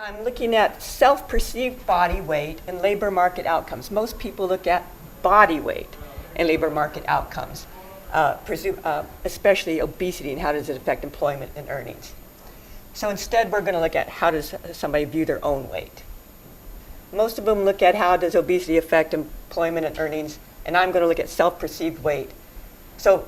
I'm looking at self-perceived body weight and labor market outcomes. Most people look at body weight and labor market outcomes, especially obesity and how does it affect employment and earnings. So instead, we're going to look at how does somebody view their own weight. Most of them look at how does obesity affect employment and earnings, and I'm going to look at self-perceived weight. So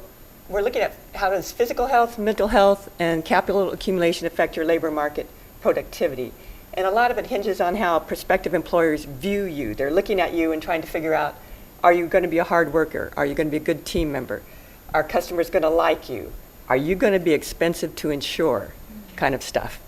we're looking at how does physical health, mental health, and capital accumulation affect your labor market productivity. And a lot of it hinges on how prospective employers view you. They're looking at you and trying to figure out, are you going to be a hard worker? Are you going to be a good team member? Are customers going to like you? Are you going to be expensive to insure? Kind of stuff.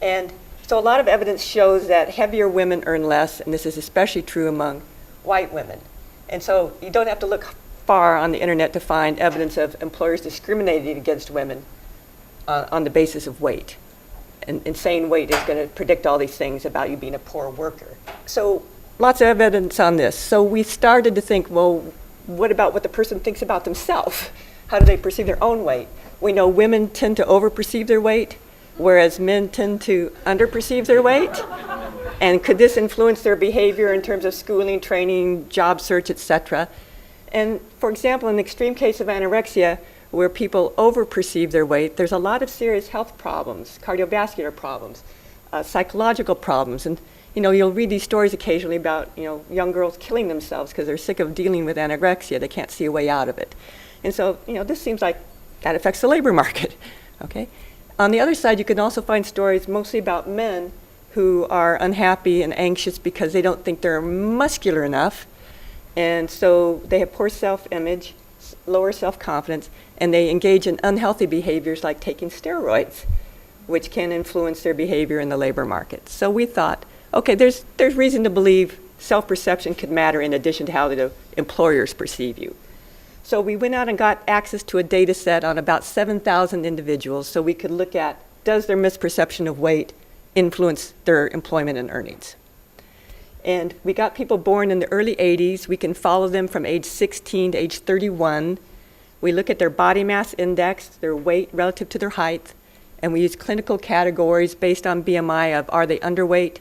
And so a lot of evidence shows that heavier women earn less, and this is especially true among white women. And so you don't have to look far on the internet to find evidence of employers discriminating against women on the basis of weight. And insane weight is going to predict all these things about you being a poor worker. So lots of evidence on this. So we started to think, well, what about what the person thinks about themselves? How do they perceive their own weight? We know women tend to overperceive their weight, whereas men tend to underperceive their weight. And could this influence their behavior in terms of schooling, training, job search, etc.? And for example, in the extreme case of anorexia, where people overperceive their weight, there's a lot of serious health problems, cardiovascular problems, psychological problems. And you'll read these stories occasionally about young girls killing themselves because they're sick of dealing with anorexia. They can't see a way out of it. And so this seems like that affects the labor market. Okay. On the other side, you can also find stories mostly about men who are unhappy and anxious because they don't think they're muscular enough. And so they have poor self-image, lower self-confidence, and they engage in unhealthy behaviors like taking steroids, which can influence their behavior in the labor market. So we thought, okay, there's reason to believe self-perception could matter in addition to how the employers perceive you. So we went out and got access to a data set on about 7,000 individuals so we could look at, does their misperception of weight influence their employment and earnings? And we got people born in the early 80s. We can follow them from age 16 to age 31. We look at their body mass index, their weight relative to their height, and we use clinical categories based on BMI of are they underweight,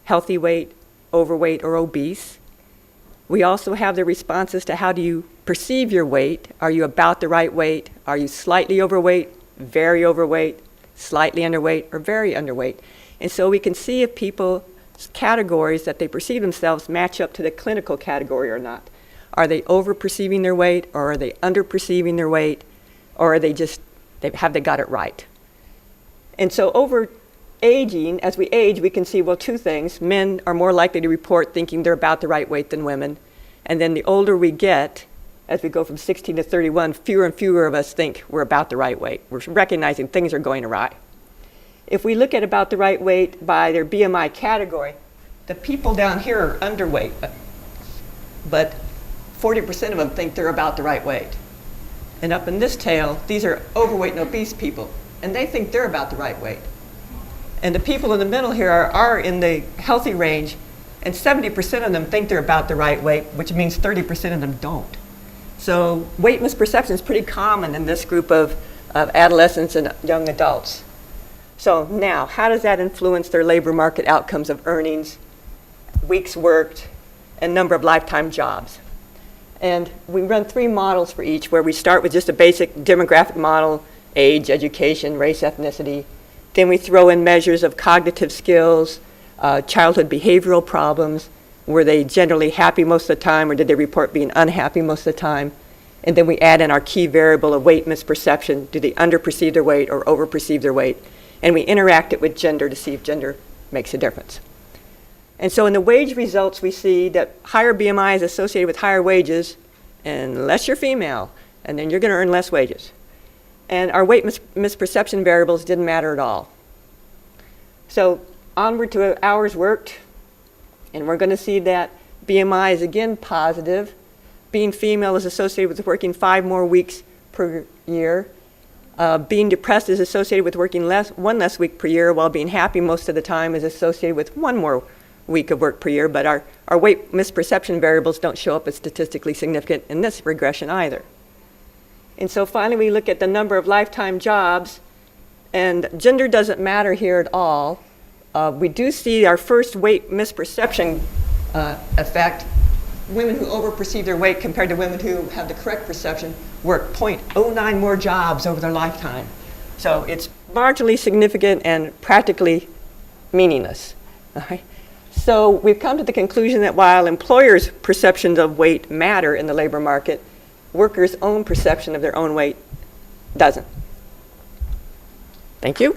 healthy weight, overweight, or obese. We also have the responses to how do you perceive your weight. Are you about the right weight? Are you slightly overweight, very overweight, slightly underweight, or very underweight? And so we can see if people's categories that they perceive themselves match up to the clinical category or not. Are they over-perceiving their weight, or are they under-perceiving their weight, or are they have they got it right? And so over aging, as we age, we can see, well, two things. Men are more likely to report thinking they're about the right weight than women. And then the older we get, as we go from 16 to 31, fewer and fewer of us think we're about the right weight. We're recognizing things are going awry. If we look at about the right weight by their BMI category, the people down here are underweight, but 40% of them think they're about the right weight. And up in this tail, these are overweight and obese people, and they think they're about the right weight. And the people in the middle here are in the healthy range, and 70% of them think they're about the right weight, which means 30% of them don't. So weight misperception is pretty common in this group of adolescents and young adults. So now, how does that influence their labor market outcomes of earnings, weeks worked, and number of lifetime jobs? And we run 3 models for each, where we start with just a basic demographic model, age, education, race, ethnicity. Then we throw in measures of cognitive skills, childhood behavioral problems. Were they generally happy most of the time, or did they report being unhappy most of the time? And then we add in our key variable of weight misperception. Do they underperceive their weight or overperceive their weight? And we interact it with gender to see if gender makes a difference. And so in the wage results, we see that higher BMI is associated with higher wages, unless you're female, and then you're going to earn less wages. And our weight misperception variables didn't matter at all. So onward to hours worked, and we're going to see that BMI is again positive. Being female is associated with working 5 more weeks per year. Being depressed is associated with working one less week per year, while being happy most of the time is associated with 1 more week of work per year. But our weight misperception variables don't show up as statistically significant in this regression either. And so finally we look at the number of lifetime jobs, and gender doesn't matter here at all. We do see our first weight misperception effect. Women who overperceive their weight compared to women who have the correct perception work 0.09 more jobs over their lifetime. So it's marginally significant and practically meaningless. Okay? So we've come to the conclusion that while employers' perceptions of weight matter in the labor market, workers' own perception of their own weight doesn't. Thank you.